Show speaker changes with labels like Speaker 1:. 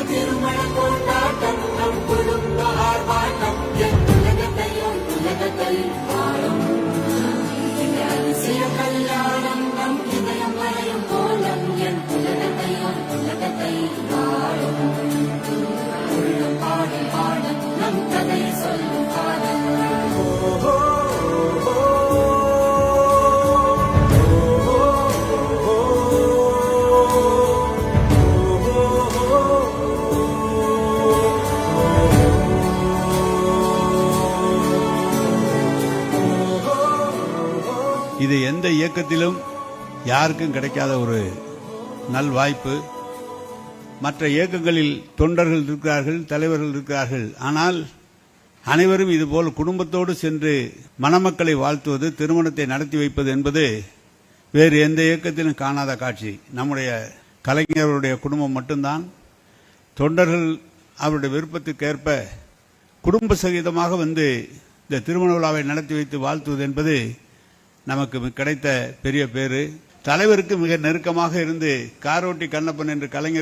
Speaker 1: திருமண கொண்டாட்டம் நம் குடும்ப ஆர்ப்பாட்டம் என் உலகத்தையும் வாழும் அதிசய கல்யாணம் நம் இதயம் வரையும் கோலம் என் உலகத்தையும் வாழும் உள்ளம் பாடும் பாடம் நம் கதை சொல்லும் பாடம்.
Speaker 2: இது எந்த இயக்கத்திலும் யாருக்கும் கிடைக்காத ஒரு நல் வாய்ப்பு. மற்ற இயக்கங்களில் தொண்டர்கள் இருக்கிறார்கள், தலைவர்கள் இருக்கிறார்கள். ஆனால் அனைவரும் இதுபோல் குடும்பத்தோடு சென்று மணமக்களை வாழ்த்துவது, திருமணத்தை நடத்தி வைப்பது என்பது வேறு எந்த இயக்கத்திலும் காணாத காட்சி. நம்முடைய கலைஞர்களுடைய குடும்பம் மட்டும்தான். தொண்டர்கள் அவருடைய விருப்பத்துக்கேற்ப குடும்ப சகிதமாக வந்து இந்த திருமண விழாவை நடத்தி வைத்து வாழ்த்துவது என்பது நமக்கு கிடைத்த பெரிய பேரு. தலைவருக்கு மிக நெருக்கமாக இருந்து காரோட்டி கண்ணப்பன் என்று கலைஞர்